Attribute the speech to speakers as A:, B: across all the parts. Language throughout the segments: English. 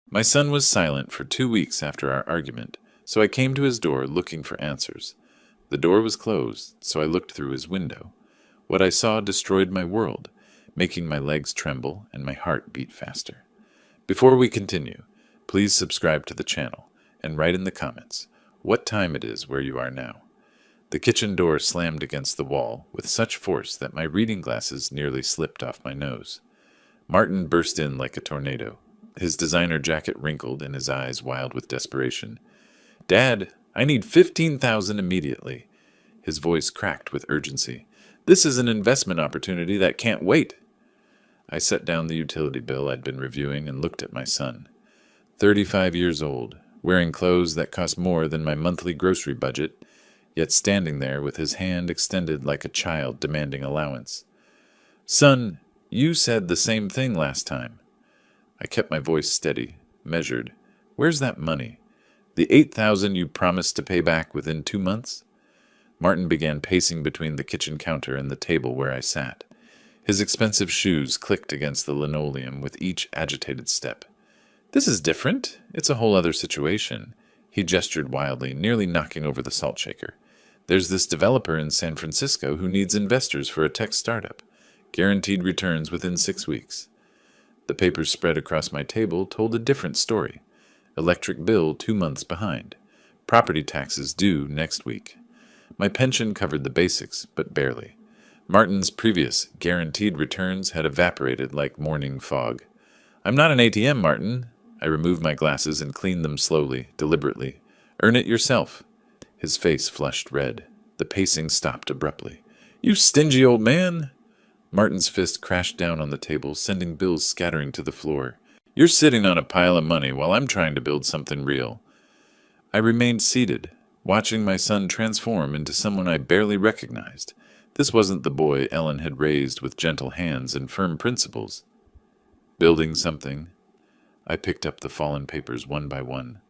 A: My son was silent for 2 weeks after our argument, so I came to his door looking for answers. The door was closed, so I looked through his window. What I saw destroyed my world, making my legs tremble and my heart beat faster. Before we continue, please subscribe to the channel and write in the comments what time it is where you are now. The kitchen door slammed against the wall with such force that my reading glasses nearly slipped off my nose. Martin burst in like a tornado, his designer jacket wrinkled and his eyes wild with desperation. "Dad, I need 15,000 immediately." His voice cracked with urgency. "This is an investment opportunity that can't wait." I set down the utility bill I'd been reviewing and looked at my son. 35 years old, wearing clothes that cost more than my monthly grocery budget, yet standing there with his hand extended like a child demanding allowance. "Son, you said the same thing last time." I kept my voice steady, measured. "Where's that money? The 8,000 you promised to pay back within 2 months?" Martin began pacing between the kitchen counter and the table where I sat. His expensive shoes clicked against the linoleum with each agitated step. "This is different. It's a whole other situation." He gestured wildly, nearly knocking over the salt shaker. "There's this developer in San Francisco who needs investors for a tech startup. Guaranteed returns within 6 weeks. The papers spread across my table told a different story. Electric bill 2 months behind. Property taxes due next week. My pension covered the basics, but barely. Martin's previous guaranteed returns had evaporated like morning fog. "I'm not an ATM, Martin." I removed my glasses and cleaned them slowly, deliberately. "Earn it yourself." His face flushed red. The pacing stopped abruptly. "You stingy old man!" Martin's fist crashed down on the table, sending bills scattering to the floor. "You're sitting on a pile of money while I'm trying to build something real." I remained seated, watching my son transform into someone I barely recognized. This wasn't the boy Ellen had raised with gentle hands and firm principles. Building something. I picked up the fallen papers one by one.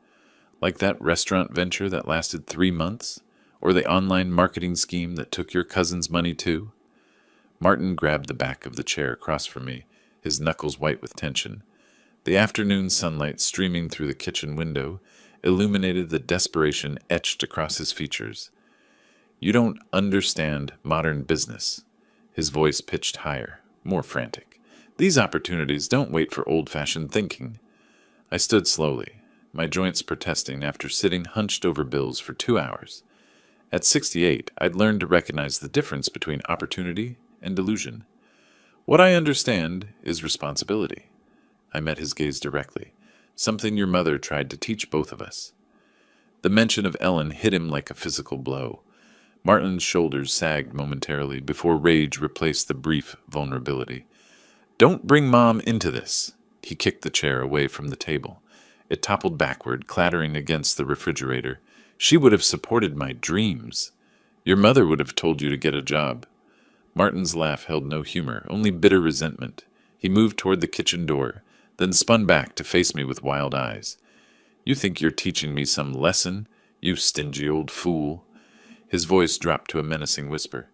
A: Like that restaurant venture that lasted 3 months? Or the online marketing scheme that took your cousin's money too? Martin grabbed the back of the chair across from me, his knuckles white with tension. The afternoon sunlight streaming through the kitchen window illuminated the desperation etched across his features. "You don't understand modern business." His voice pitched higher, more frantic. "These opportunities don't wait for old-fashioned thinking." I stood slowly, my joints protesting after sitting hunched over bills for 2 hours. At 68, I'd learned to recognize the difference between opportunity and delusion. "What I understand is responsibility." I met his gaze directly. "Something your mother tried to teach both of us." The mention of Ellen hit him like a physical blow. Martin's shoulders sagged momentarily before rage replaced the brief vulnerability. "Don't bring Mom into this." He kicked the chair away from the table. It toppled backward, clattering against the refrigerator. "She would have supported my dreams. Your mother would have told you to get a job." Martin's laugh held no humor, only bitter resentment. He moved toward the kitchen door, then spun back to face me with wild eyes. "You think you're teaching me some lesson, you stingy old fool?" His voice dropped to a menacing whisper.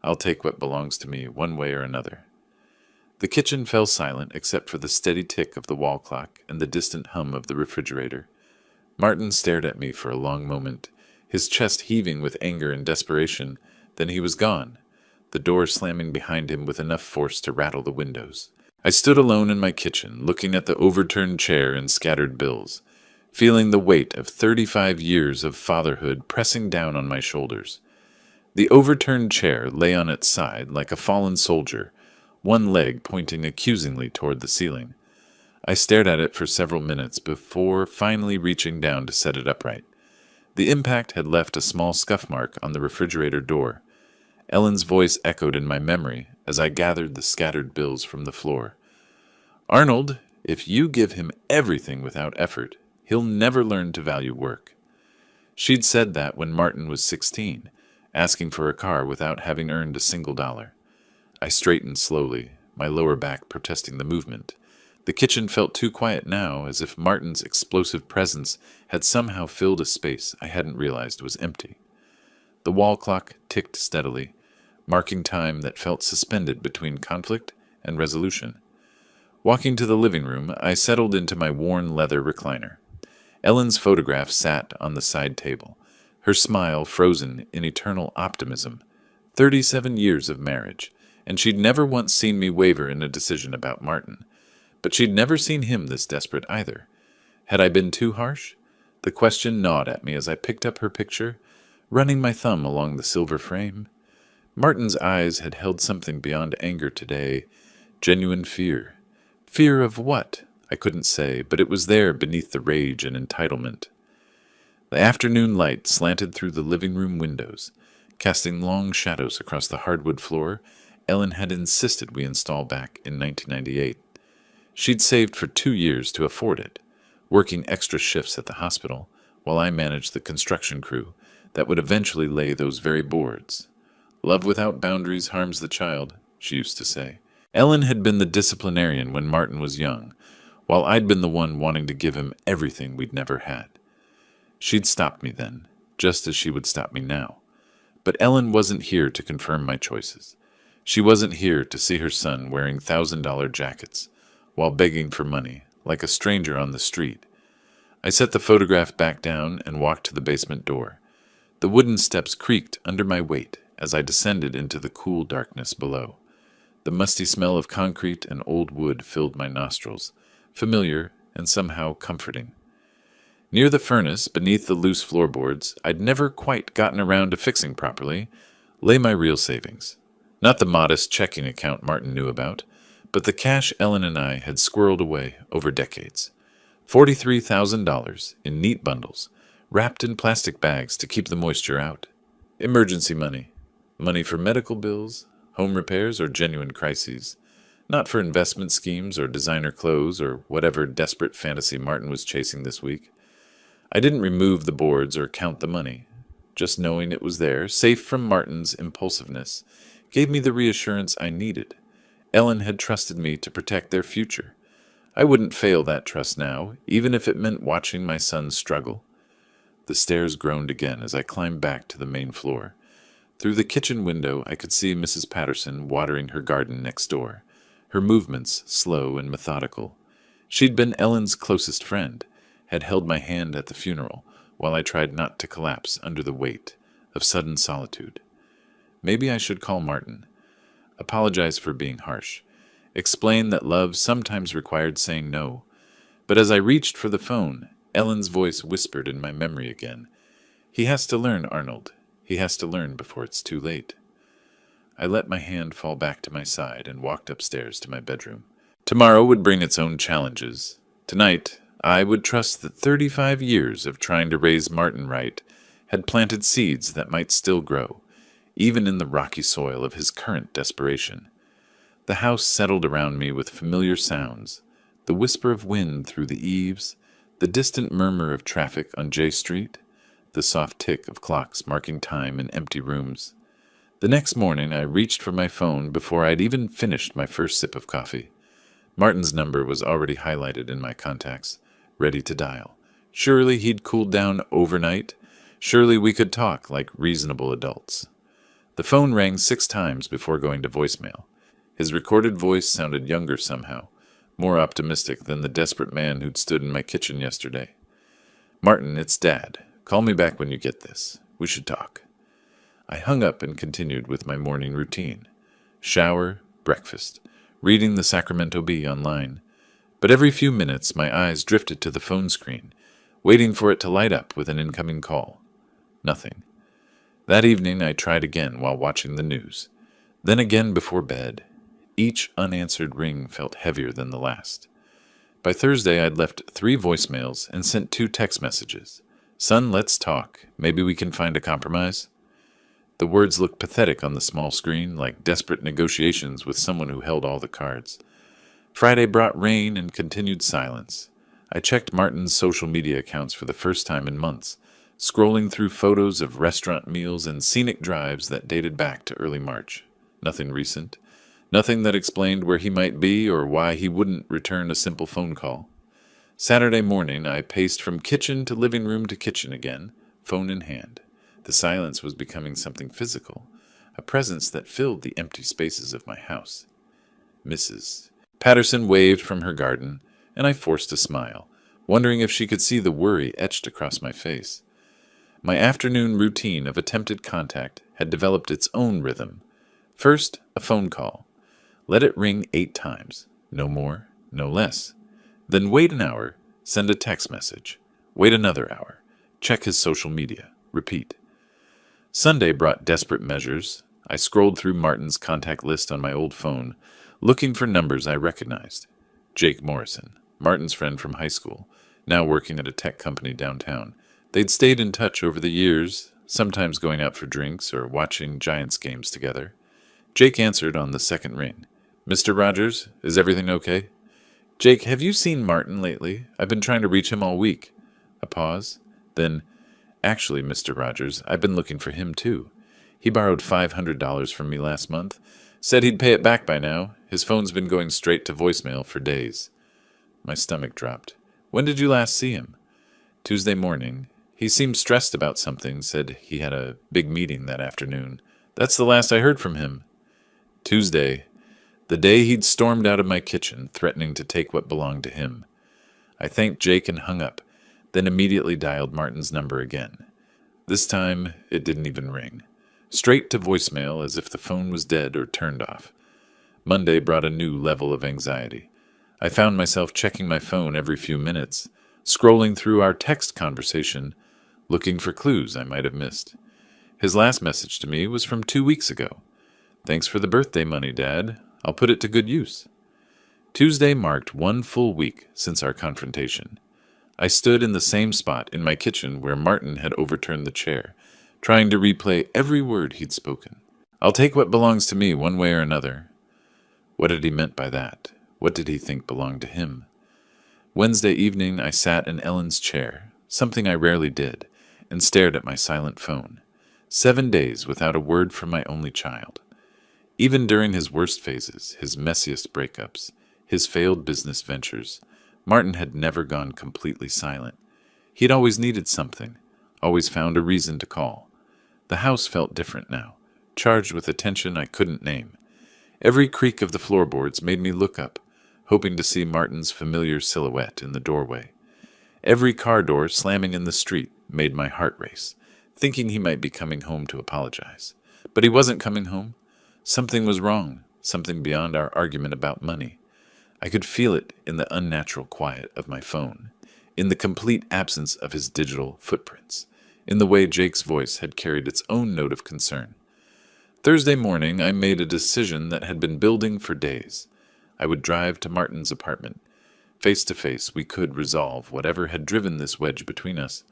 A: "I'll take what belongs to me, one way or another." The kitchen fell silent except for the steady tick of the wall clock and the distant hum of the refrigerator. Martin stared at me for a long moment, his chest heaving with anger and desperation. Then he was gone, the door slamming behind him with enough force to rattle the windows. I stood alone in my kitchen, looking at the overturned chair and scattered bills, feeling the weight of 35 years of fatherhood pressing down on my shoulders. The overturned chair lay on its side like a fallen soldier, one leg pointing accusingly toward the ceiling. I stared at it for several minutes before finally reaching down to set it upright. The impact had left a small scuff mark on the refrigerator door. Ellen's voice echoed in my memory as I gathered the scattered bills from the floor. "Arnold, if you give him everything without effort, he'll never learn to value work." She'd said that when Martin was 16, asking for a car without having earned a single dollar. I straightened slowly, my lower back protesting the movement. The kitchen felt too quiet now, as if Martin's explosive presence had somehow filled a space I hadn't realized was empty. The wall clock ticked steadily, marking time that felt suspended between conflict and resolution. Walking to the living room, I settled into my worn leather recliner. Ellen's photograph sat on the side table, her smile frozen in eternal optimism. 37 years of marriage, and she'd never once seen me waver in a decision about Martin. But she'd never seen him this desperate either. Had I been too harsh? The question gnawed at me as I picked up her picture, running my thumb along the silver frame. Martin's eyes had held something beyond anger today, genuine fear. Fear of what? I couldn't say, but it was there beneath the rage and entitlement. The afternoon light slanted through the living room windows, casting long shadows across the hardwood floor Ellen had insisted we install back in 1998. She'd saved for 2 years to afford it, working extra shifts at the hospital while I managed the construction crew that would eventually lay those very boards. Love without boundaries harms the child, she used to say. Ellen had been the disciplinarian when Martin was young, while I'd been the one wanting to give him everything we'd never had. She'd stopped me then, just as she would stop me now. But Ellen wasn't here to confirm my choices. She wasn't here to see her son wearing $1,000 jackets while begging for money, like a stranger on the street. I set the photograph back down and walked to the basement door. The wooden steps creaked under my weight as I descended into the cool darkness below. The musty smell of concrete and old wood filled my nostrils, familiar and somehow comforting. Near the furnace, beneath the loose floorboards I'd never quite gotten around to fixing properly, lay my real savings. Not the modest checking account Martin knew about, but the cash Ellen and I had squirreled away over decades. $43,000 in neat bundles, wrapped in plastic bags to keep the moisture out. Emergency money. Money for medical bills, home repairs, or genuine crises. Not for investment schemes or designer clothes or whatever desperate fantasy Martin was chasing this week. I didn't remove the boards or count the money. Just knowing it was there, safe from Martin's impulsiveness, gave me the reassurance I needed. Ellen had trusted me to protect their future. I wouldn't fail that trust now, even if it meant watching my son struggle. The stairs groaned again as I climbed back to the main floor. Through the kitchen window, I could see Mrs. Patterson watering her garden next door, her movements slow and methodical. She'd been Ellen's closest friend, had held my hand at the funeral, while I tried not to collapse under the weight of sudden solitude. Maybe I should call Martin, apologize for being harsh, explain that love sometimes required saying no. But as I reached for the phone, Ellen's voice whispered in my memory again. He has to learn, Arnold. He has to learn before it's too late. I let my hand fall back to my side and walked upstairs to my bedroom. Tomorrow would bring its own challenges. Tonight, I would trust that 35 years of trying to raise Martin right had planted seeds that might still grow, even in the rocky soil of his current desperation. The house settled around me with familiar sounds, the whisper of wind through the eaves, the distant murmur of traffic on J Street, the soft tick of clocks marking time in empty rooms. The next morning I reached for my phone before I'd even finished my first sip of coffee. Martin's number was already highlighted in my contacts, ready to dial. Surely he'd cooled down overnight. Surely we could talk like reasonable adults. The phone rang 6 times before going to voicemail. His recorded voice sounded younger somehow, more optimistic than the desperate man who'd stood in my kitchen yesterday. Martin, it's Dad. Call me back when you get this. We should talk. I hung up and continued with my morning routine. Shower, breakfast, reading the Sacramento Bee online. But every few minutes my eyes drifted to the phone screen, waiting for it to light up with an incoming call. Nothing. That evening I tried again while watching the news. Then again before bed. Each unanswered ring felt heavier than the last. By Thursday I'd left 3 voicemails and sent 2 text messages. Son, let's talk. Maybe we can find a compromise. The words looked pathetic on the small screen, like desperate negotiations with someone who held all the cards. Friday brought rain and continued silence. I checked Martin's social media accounts for the first time in months, scrolling through photos of restaurant meals and scenic drives that dated back to early March. Nothing recent. Nothing that explained where he might be or why he wouldn't return a simple phone call. Saturday morning, I paced from kitchen to living room to kitchen again, phone in hand. The silence was becoming something physical, a presence that filled the empty spaces of my house. Mrs. Patterson waved from her garden, and I forced a smile, wondering if she could see the worry etched across my face. My afternoon routine of attempted contact had developed its own rhythm. First, a phone call. Let it ring 8 times. No more, no less. Then wait an hour, send a text message. Wait another hour. Check his social media. Repeat. Sunday brought desperate measures. I scrolled through Martin's contact list on my old phone, looking for numbers I recognized. Jake Morrison, Martin's friend from high school, now working at a tech company downtown. They'd stayed in touch over the years, sometimes going out for drinks or watching Giants games together. Jake answered on the second ring. "Mr. Rogers, is everything okay?" "Jake, have you seen Martin lately? I've been trying to reach him all week." A pause. Then, "Actually, Mr. Rogers, I've been looking for him too. He borrowed $500 from me last month. Said he'd pay it back by now. His phone's been going straight to voicemail for days." My stomach dropped. "When did you last see him?" "Tuesday morning. He seemed stressed about something, said he had a big meeting that afternoon. That's the last I heard from him." Tuesday. The day he'd stormed out of my kitchen, threatening to take what belonged to him. I thanked Jake and hung up, then immediately dialed Martin's number again. This time, it didn't even ring. Straight to voicemail as if the phone was dead or turned off. Monday brought a new level of anxiety. I found myself checking my phone every few minutes, scrolling through our text conversation, looking for clues I might have missed. His last message to me was from 2 weeks ago. "Thanks for the birthday money, Dad. I'll put it to good use." Tuesday marked 1 full week since our confrontation. I stood in the same spot in my kitchen where Martin had overturned the chair, trying to replay every word he'd spoken. "I'll take what belongs to me one way or another." What had he meant by that? What did he think belonged to him? Wednesday evening I sat in Ellen's chair, something I rarely did, and stared at my silent phone. 7 days without a word from my only child. Even during his worst phases, his messiest breakups, his failed business ventures, Martin had never gone completely silent. He'd always needed something, always found a reason to call. The house felt different now, charged with a tension I couldn't name. Every creak of the floorboards made me look up, hoping to see Martin's familiar silhouette in the doorway. Every car door slamming in the street made my heart race, thinking he might be coming home to apologize. But he wasn't coming home. Something was wrong, something beyond our argument about money. I could feel it in the unnatural quiet of my phone, in the complete absence of his digital footprints, in the way Jake's voice had carried its own note of concern. Thursday morning, I made a decision that had been building for days. I would drive to Martin's apartment. Face to face, we could resolve whatever had driven this wedge between us.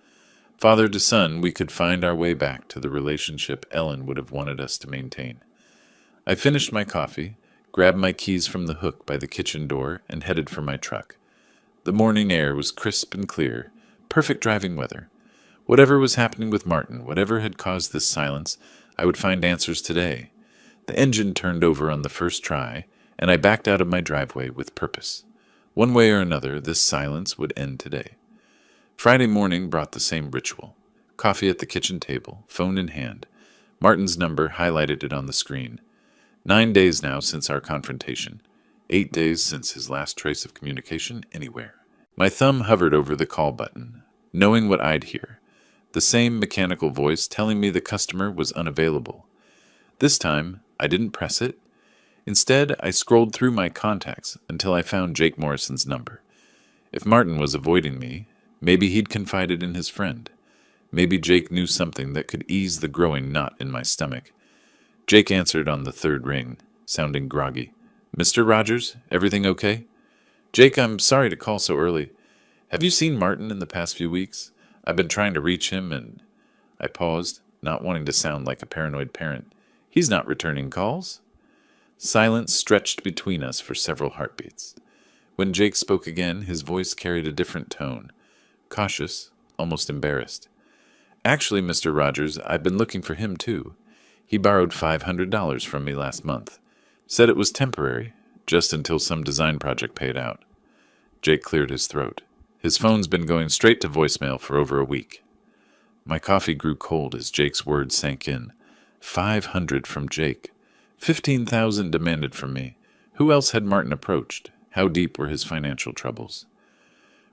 A: Father to son, we could find our way back to the relationship Ellen would have wanted us to maintain. I finished my coffee, grabbed my keys from the hook by the kitchen door, and headed for my truck. The morning air was crisp and clear, perfect driving weather. Whatever was happening with Martin, whatever had caused this silence, I would find answers today. The engine turned over on the first try, and I backed out of my driveway with purpose. One way or another, this silence would end today. Friday morning brought the same ritual. Coffee at the kitchen table, phone in hand. Martin's number highlighted it on the screen. 9 days now since our confrontation. 8 days since his last trace of communication anywhere. My thumb hovered over the call button, knowing what I'd hear. The same mechanical voice telling me the customer was unavailable. This time, I didn't press it. Instead, I scrolled through my contacts until I found Jake Morrison's number. If Martin was avoiding me, maybe he'd confided in his friend. Maybe Jake knew something that could ease the growing knot in my stomach. Jake answered on the third ring, sounding groggy. "Mr. Rogers, everything okay?" "Jake, I'm sorry to call so early. Have you seen Martin in the past few weeks? I've been trying to reach him and—" I paused, not wanting to sound like a paranoid parent. "He's not returning calls." Silence stretched between us for several heartbeats. When Jake spoke again, his voice carried a different tone. Cautious, almost embarrassed. "Actually, Mr. Rogers, I've been looking for him too. He borrowed $500 from me last month. Said it was temporary, just until some design project paid out." Jake cleared his throat. His phone's been going straight to voicemail for over a week. My coffee grew cold as Jake's words sank in. 500 from Jake. 15,000 demanded from me. Who else had Martin approached? How deep were his financial troubles?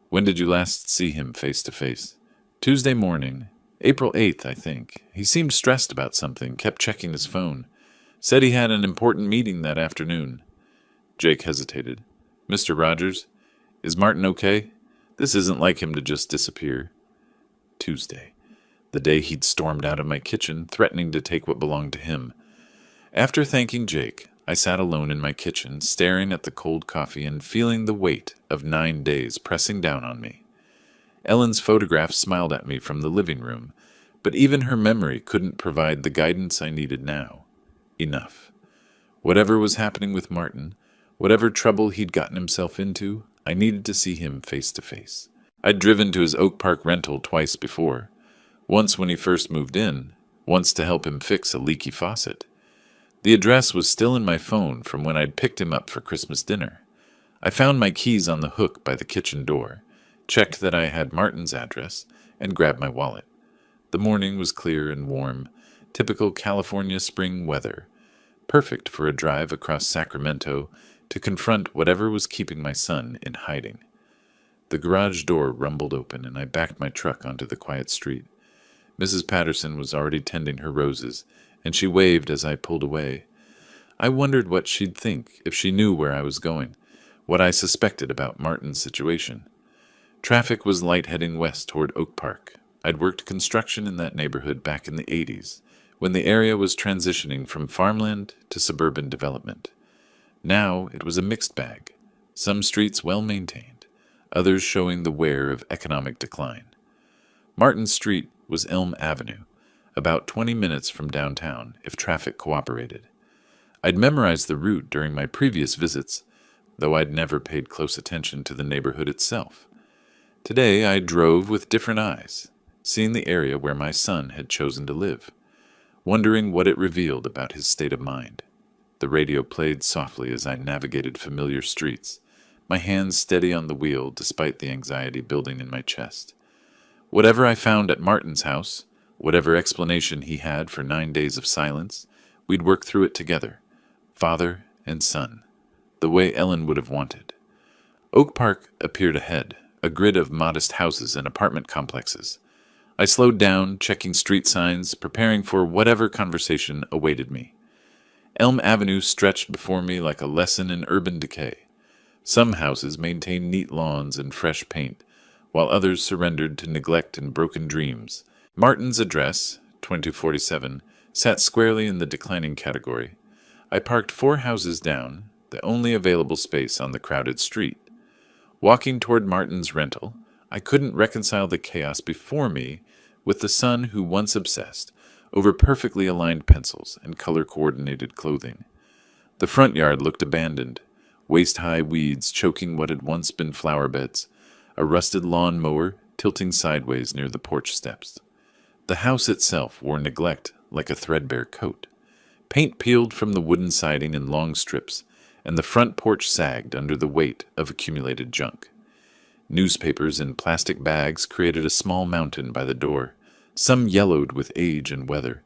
A: When did you last see him face to face? Tuesday morning, April 8th, I think. He seemed stressed about something, kept checking his phone. Said he had an important meeting that afternoon. Jake hesitated. Mr. Rogers, is Martin okay? This isn't like him to just disappear. Tuesday, the day he'd stormed out of my kitchen, threatening to take what belonged to him. After thanking Jake, I sat alone in my kitchen, staring at the cold coffee and feeling the weight of 9 days pressing down on me. Ellen's photograph smiled at me from the living room, but even her memory couldn't provide the guidance I needed now. Enough. Whatever was happening with Martin, whatever trouble he'd gotten himself into, I needed to see him face to face. I'd driven to his Oak Park rental twice before. Once when he first moved in, once to help him fix a leaky faucet. The address was still in my phone from when I'd picked him up for Christmas dinner. I found my keys on the hook by the kitchen door, checked that I had Martin's address, and grabbed my wallet. The morning was clear and warm, typical California spring weather, perfect for a drive across Sacramento to confront whatever was keeping my son in hiding. The garage door rumbled open, and I backed my truck onto the quiet street. Mrs. Patterson was already tending her roses, and she waved as I pulled away. I wondered what she'd think if she knew where I was going, what I suspected about Martin's situation. Traffic was light heading west toward Oak Park. I'd worked construction in that neighborhood back in the 80s, when the area was transitioning from farmland to suburban development. Now it was a mixed bag, some streets well maintained, others showing the wear of economic decline. Martin Street was Elm Avenue, about 20 minutes from downtown if traffic cooperated. I'd memorized the route during my previous visits, though I'd never paid close attention to the neighborhood itself. Today I drove with different eyes, seeing the area where my son had chosen to live, wondering what it revealed about his state of mind. The radio played softly as I navigated familiar streets, my hands steady on the wheel despite the anxiety building in my chest. Whatever I found at Martin's house, whatever explanation he had for 9 days of silence, we'd work through it together, father and son, the way Ellen would have wanted. Oak Park appeared ahead, a grid of modest houses and apartment complexes. I slowed down, checking street signs, preparing for whatever conversation awaited me. Elm Avenue stretched before me like a lesson in urban decay. Some houses maintained neat lawns and fresh paint, while others surrendered to neglect and broken dreams. Martin's address, 2047, sat squarely in the declining category. I parked 4 houses down, the only available space on the crowded street. Walking toward Martin's rental, I couldn't reconcile the chaos before me with the son who once obsessed over perfectly aligned pencils and color-coordinated clothing. The front yard looked abandoned, waist-high weeds choking what had once been flower beds, a rusted lawn mower tilting sideways near the porch steps. The house itself wore neglect like a threadbare coat. Paint peeled from the wooden siding in long strips, and the front porch sagged under the weight of accumulated junk. Newspapers in plastic bags created a small mountain by the door, some yellowed with age and weather.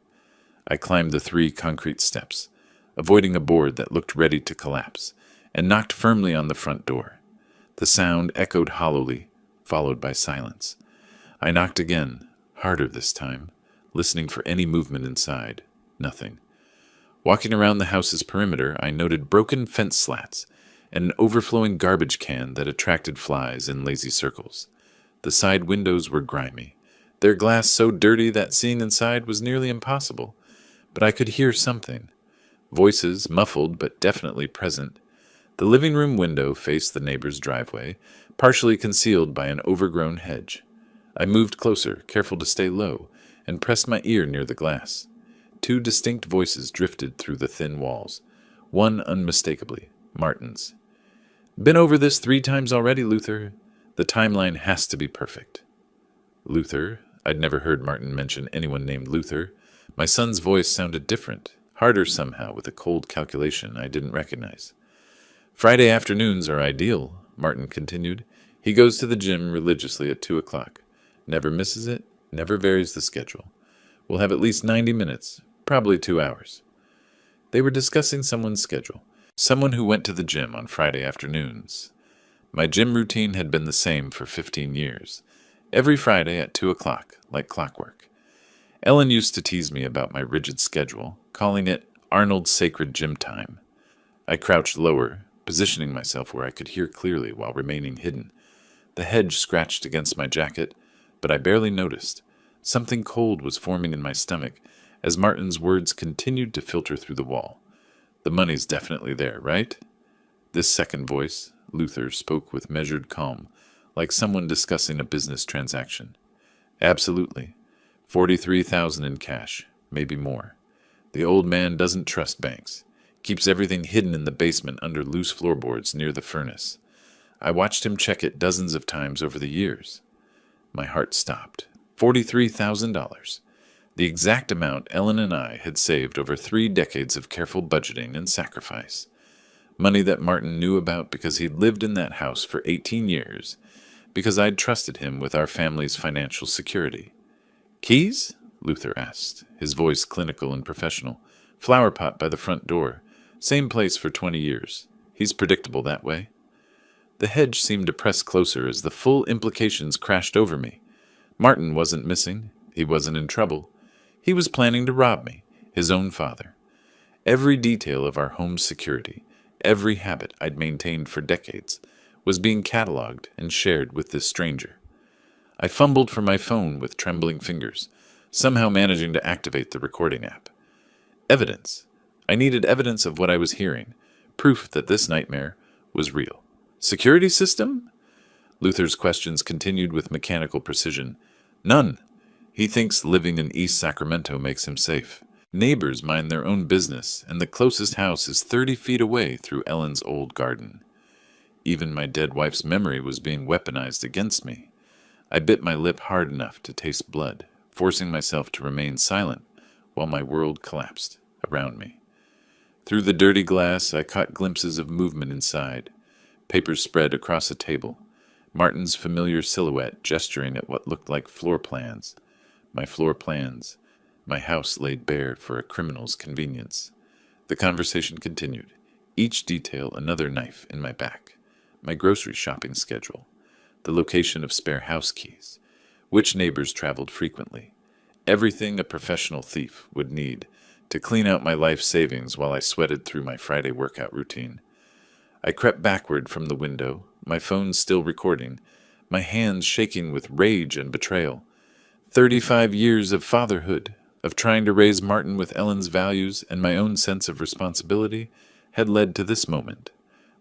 A: I climbed the 3 concrete steps, avoiding a board that looked ready to collapse, and knocked firmly on the front door. The sound echoed hollowly, followed by silence. I knocked again, harder this time, listening for any movement inside. Nothing. Walking around the house's perimeter, I noted broken fence slats and an overflowing garbage can that attracted flies in lazy circles. The side windows were grimy, their glass so dirty that seeing inside was nearly impossible, but I could hear something. Voices, muffled but definitely present. The living room window faced the neighbor's driveway, partially concealed by an overgrown hedge. I moved closer, careful to stay low, and pressed my ear near the glass. 2 distinct voices drifted through the thin walls, one unmistakably Martin's. "Been over this 3 times already, Luther. The timeline has to be perfect." Luther? I'd never heard Martin mention anyone named Luther. My son's voice sounded different, harder somehow, with a cold calculation I didn't recognize. "Friday afternoons are ideal," Martin continued. "He goes to the gym religiously at 2 o'clock. Never misses it, never varies the schedule. We'll have at least 90 minutes, probably 2 hours." They were discussing someone's schedule, Someone who went to the gym on Friday afternoons. My gym routine had been the same for 15 years. Every Friday at 2 o'clock, like clockwork. Ellen used to tease me about my rigid schedule, calling it Arnold's sacred gym time. I crouched lower, positioning myself where I could hear clearly while remaining hidden. The hedge scratched against my jacket, but I barely noticed. Something cold was forming in my stomach as Martin's words continued to filter through the wall. The money's definitely there, right? This second voice, Luther, spoke with measured calm, like someone discussing a business transaction. Absolutely. 43,000 in cash, maybe more. The old man doesn't trust banks. Keeps everything hidden in the basement under loose floorboards near the furnace. I watched him check it dozens of times over the years. My heart stopped. $43,000. The exact amount Ellen and I had saved over 3 decades of careful budgeting and sacrifice. Money that Martin knew about because he'd lived in that house for 18 years, because I'd trusted him with our family's financial security. Keys? Luther asked, his voice clinical and professional. Flower pot by the front door. Same place for 20 years. He's predictable that way. The hedge seemed to press closer as the full implications crashed over me. Martin wasn't missing. He wasn't in trouble. He was planning to rob me, his own father. Every detail of our home's security, every habit I'd maintained for decades, was being catalogued and shared with this stranger. I fumbled for my phone with trembling fingers, somehow managing to activate the recording app. Evidence. I needed evidence of what I was hearing, proof that this nightmare was real. Security system? Luther's questions continued with mechanical precision. None. He thinks living in East Sacramento makes him safe. Neighbors mind their own business, and the closest house is 30 feet away through Ellen's old garden. Even my dead wife's memory was being weaponized against me. I bit my lip hard enough to taste blood, forcing myself to remain silent while my world collapsed around me. Through the dirty glass, I caught glimpses of movement inside. Papers spread across a table. Martin's familiar silhouette gesturing at what looked like floor plans. My floor plans. My house laid bare for a criminal's convenience. The conversation continued, each detail another knife in my back. My grocery shopping schedule. The location of spare house keys. Which neighbors traveled frequently. Everything a professional thief would need to clean out my life savings while I sweated through my Friday workout routine. I crept backward from the window, my phone still recording, my hands shaking with rage and betrayal. 35 years of fatherhood, of trying to raise Martin with Ellen's values and my own sense of responsibility, had led to this moment.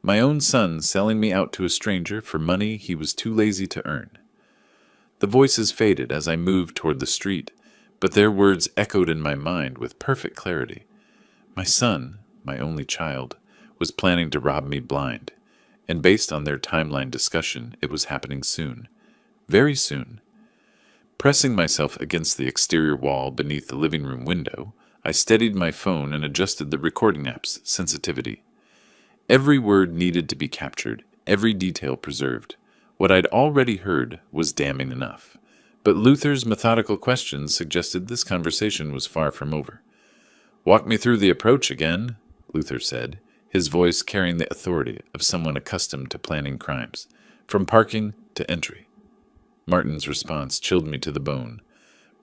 A: My own son selling me out to a stranger for money he was too lazy to earn. The voices faded as I moved toward the street, but their words echoed in my mind with perfect clarity. My son, my only child, was planning to rob me blind, and based on their timeline discussion, it was happening soon. Very soon. Pressing myself against the exterior wall beneath the living room window, I steadied my phone and adjusted the recording app's sensitivity. Every word needed to be captured, every detail preserved. What I'd already heard was damning enough, but Luther's methodical questions suggested this conversation was far from over. Walk me through the approach again, Luther said, his voice carrying the authority of someone accustomed to planning crimes, from parking to entry. Martin's response chilled me to the bone.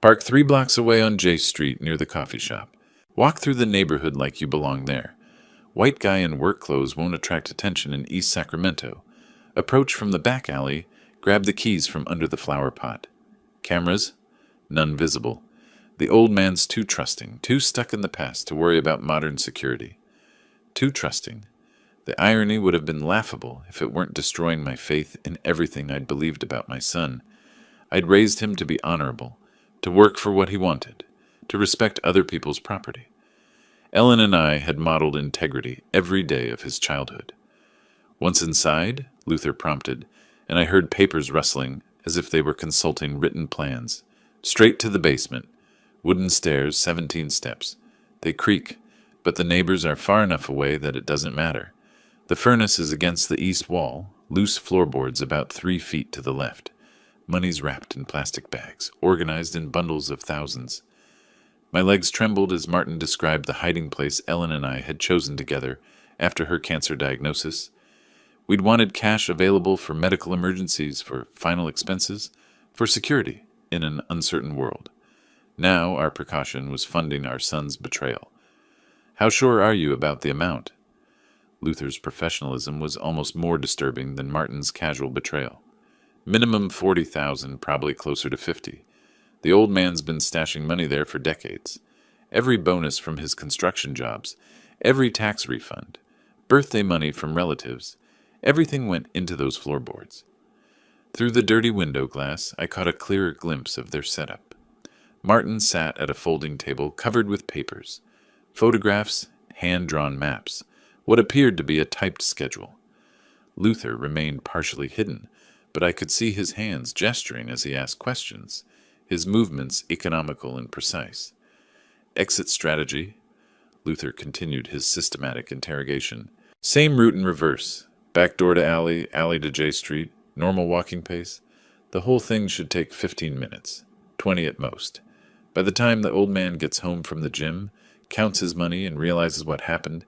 A: Park 3 blocks away on J Street near the coffee shop. Walk through the neighborhood like you belong there. White guy in work clothes won't attract attention in East Sacramento. Approach from the back alley. Grab the keys from under the flower pot. Cameras? None visible. The old man's too trusting, too stuck in the past to worry about modern security. Too trusting. The irony would have been laughable if it weren't destroying my faith in everything I'd believed about my son. I'd raised him to be honorable, to work for what he wanted, to respect other people's property. Ellen and I had modeled integrity every day of his childhood. Once inside, Luther prompted, and I heard papers rustling as if they were consulting written plans. Straight to the basement. Wooden stairs, 17 steps. They creak, but the neighbors are far enough away that it doesn't matter. The furnace is against the east wall, loose floorboards about 3 feet to the left. Money's wrapped in plastic bags, organized in bundles of thousands. My legs trembled as Martin described the hiding place Ellen and I had chosen together after her cancer diagnosis. We'd wanted cash available for medical emergencies, for final expenses, for security in an uncertain world. Now our precaution was funding our son's betrayal. How sure are you about the amount? Luther's professionalism was almost more disturbing than Martin's casual betrayal. Minimum 40,000, probably closer to 50. The old man's been stashing money there for decades. Every bonus from his construction jobs, every tax refund, birthday money from relatives, everything went into those floorboards. Through the dirty window glass, I caught a clearer glimpse of their setup. Martin sat at a folding table covered with papers, photographs, hand-drawn maps, what appeared to be a typed schedule. Luther remained partially hidden, but I could see his hands gesturing as he asked questions, his movements economical and precise. Exit strategy. Luther continued his systematic interrogation. Same route in reverse. Back door to alley, alley to J Street, normal walking pace. The whole thing should take 15 minutes, 20 at most. By the time the old man gets home from the gym, counts his money and realizes what happened,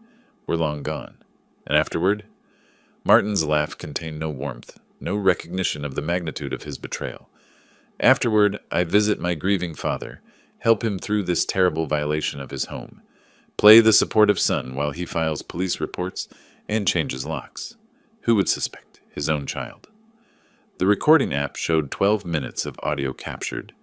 A: we're long gone. And afterward? Martin's laugh contained no warmth, no recognition of the magnitude of his betrayal. Afterward, I visit my grieving father, help him through this terrible violation of his home, play the supportive son while he files police reports and changes locks. Who would suspect? His own child. The recording app showed 12 minutes of audio captured,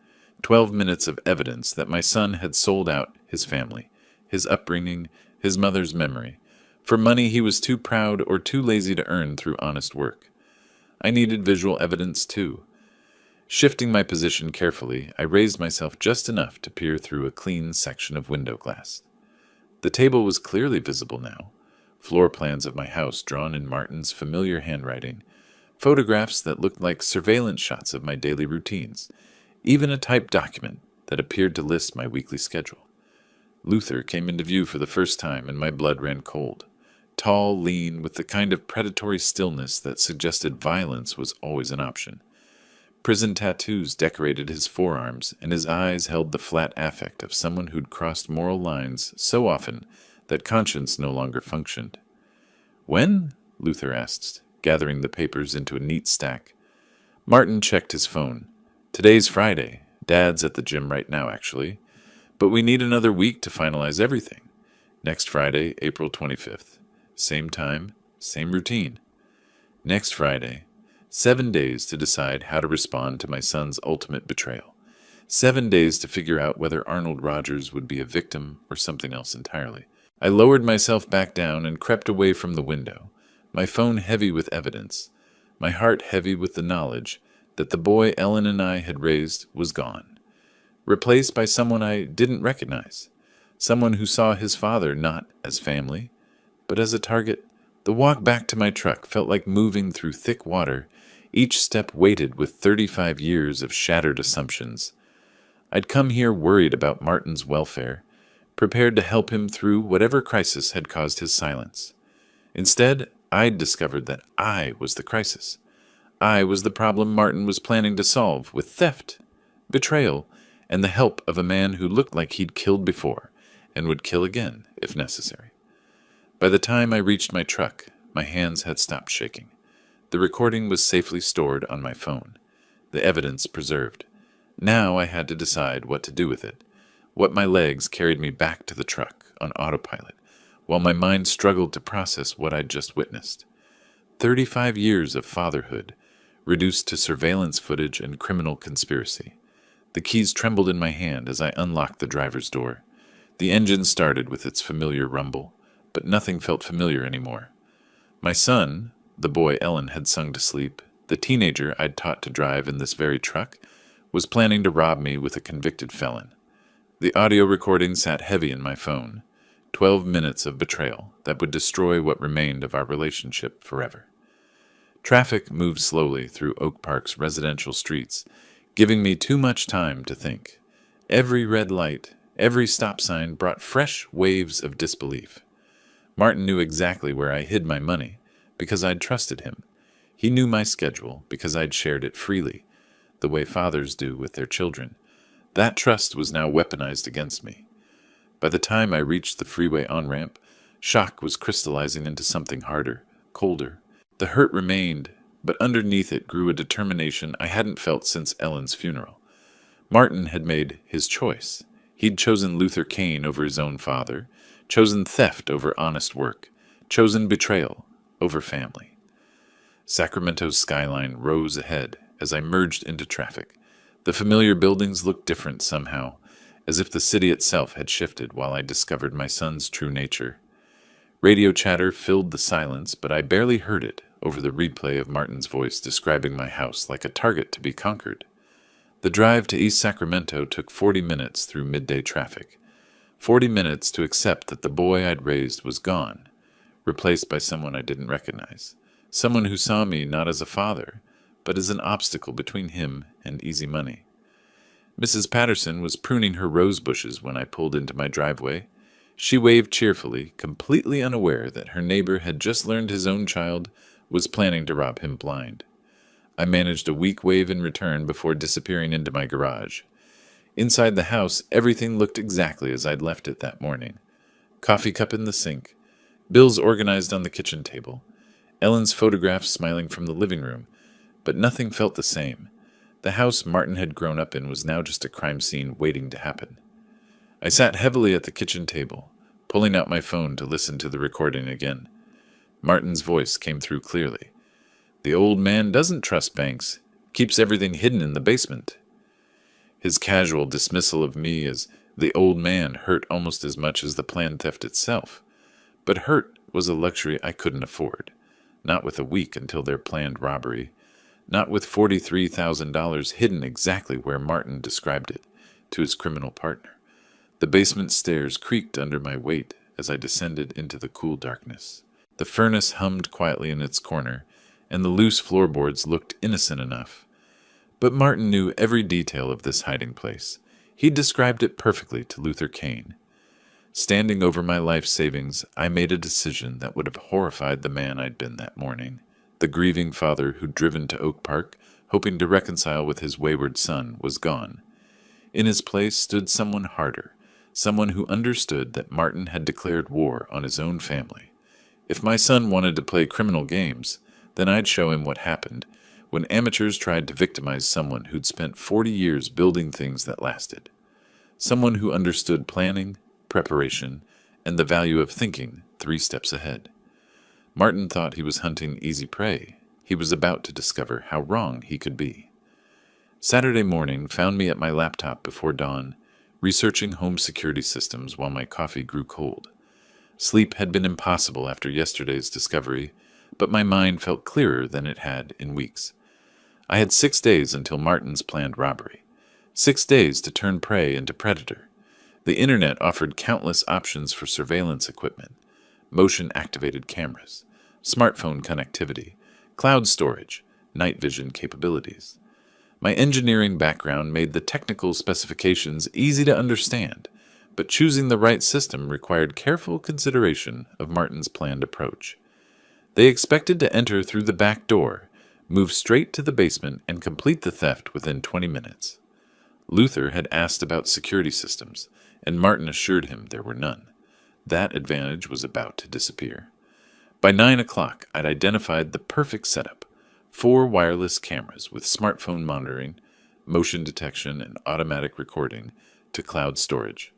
A: 12 minutes of evidence that my son had sold out his family, his upbringing, his mother's memory, for money he was too proud or too lazy to earn through honest work. I needed visual evidence too. Shifting my position carefully, I raised myself just enough to peer through a clean section of window glass. The table was clearly visible now. Floor plans of my house drawn in Martin's familiar handwriting, photographs that looked like surveillance shots of my daily routines, even a typed document that appeared to list my weekly schedule. Luther came into view for the first time, and my blood ran cold. Tall, lean, with the kind of predatory stillness that suggested violence was always an option. Prison tattoos decorated his forearms, and his eyes held the flat affect of someone who'd crossed moral lines so often that conscience no longer functioned. When? Luther asked, gathering the papers into a neat stack. Martin checked his phone. Today's Friday. Dad's at the gym right now, actually. But we need another week to finalize everything. Next Friday, April 25th. Same time, same routine. Next Friday. 7 days to decide how to respond to my son's ultimate betrayal. 7 days to figure out whether Arnold Rogers would be a victim or something else entirely. I lowered myself back down and crept away from the window, my phone heavy with evidence, my heart heavy with the knowledge that the boy Ellen and I had raised was gone, replaced by someone I didn't recognize, someone who saw his father not as family, but as a target. The walk back to my truck felt like moving through thick water, each step weighted with 35 years of shattered assumptions. I'd come here worried about Martin's welfare, prepared to help him through whatever crisis had caused his silence. Instead, I'd discovered that I was the crisis. I was the problem Martin was planning to solve with theft, betrayal, and the help of a man who looked like he'd killed before and would kill again if necessary. By the time I reached my truck, my hands had stopped shaking. The recording was safely stored on my phone, the evidence preserved. Now I had to decide what to do with it, what my legs carried me back to the truck on autopilot, while my mind struggled to process what I'd just witnessed. 35 years of fatherhood, reduced to surveillance footage and criminal conspiracy. The keys trembled in my hand as I unlocked the driver's door. The engine started with its familiar rumble, but nothing felt familiar anymore. My son, the boy Ellen had sung to sleep, the teenager I'd taught to drive in this very truck, was planning to rob me with a convicted felon. The audio recording sat heavy in my phone. 12 minutes of betrayal that would destroy what remained of our relationship forever. Traffic moved slowly through Oak Park's residential streets, giving me too much time to think. Every red light, every stop sign brought fresh waves of disbelief. Martin knew exactly where I hid my money, because I'd trusted him. He knew my schedule because I'd shared it freely, the way fathers do with their children. That trust was now weaponized against me. By the time I reached the freeway on-ramp, Shock was crystallizing into something harder, colder. The hurt remained, but underneath it grew a determination I hadn't felt since Ellen's funeral. Martin had made his choice. He'd chosen Luther Kane over his own father, chosen theft over honest work, chosen betrayal over family. Sacramento's skyline rose ahead as I merged into traffic. The familiar buildings looked different somehow, as if the city itself had shifted while I discovered my son's true nature. Radio chatter filled the silence, but I barely heard it over the replay of Martin's voice describing my house like a target to be conquered. The drive to East Sacramento took 40 minutes through midday traffic. 40 minutes to accept that the boy I'd raised was gone, replaced by someone I didn't recognize. Someone who saw me not as a father, but as an obstacle between him and easy money. Mrs. Patterson was pruning her rose bushes when I pulled into my driveway. She waved cheerfully, completely unaware that her neighbor had just learned his own child was planning to rob him blind. I managed a weak wave in return before disappearing into my garage. Inside the house, everything looked exactly as I'd left it that morning. Coffee cup in the sink, bills organized on the kitchen table, Ellen's photograph smiling from the living room, but nothing felt the same. The house Martin had grown up in was now just a crime scene waiting to happen. I sat heavily at the kitchen table, pulling out my phone to listen to the recording again. Martin's voice came through clearly. The old man doesn't trust banks, keeps everything hidden in the basement. His casual dismissal of me as the old man hurt almost as much as the planned theft itself. But hurt was a luxury I couldn't afford, not with a week until their planned robbery, not with $43,000 hidden exactly where Martin described it to his criminal partner. The basement stairs creaked under my weight as I descended into the cool darkness. The furnace hummed quietly in its corner, and the loose floorboards looked innocent enough. But Martin knew every detail of this hiding place. He described it perfectly to Luther Kane. Standing over my life savings, I made a decision that would have horrified the man I'd been that morning. The grieving father who'd driven to Oak Park, hoping to reconcile with his wayward son, was gone. In his place stood someone harder, someone who understood that Martin had declared war on his own family. If my son wanted to play criminal games, then I'd show him what happened when amateurs tried to victimize someone who'd spent 40 years building things that lasted. Someone who understood planning, preparation, and the value of thinking 3 steps ahead. Martin thought he was hunting easy prey. He was about to discover how wrong he could be. Saturday morning found me at my laptop before dawn, researching home security systems while my coffee grew cold. Sleep had been impossible after yesterday's discovery, but my mind felt clearer than it had in weeks. I had 6 days until Martin's planned robbery. 6 days to turn prey into predator. The internet offered countless options for surveillance equipment, motion-activated cameras, smartphone connectivity, cloud storage, night vision capabilities. My engineering background made the technical specifications easy to understand, but choosing the right system required careful consideration of Martin's planned approach. They expected to enter through the back door, move straight to the basement, and complete the theft within 20 minutes. Luther had asked about security systems, and Martin assured him there were none. That advantage was about to disappear. By 9 o'clock, I'd identified the perfect setup: 4 wireless cameras with smartphone monitoring, motion detection, and automatic recording to cloud storage.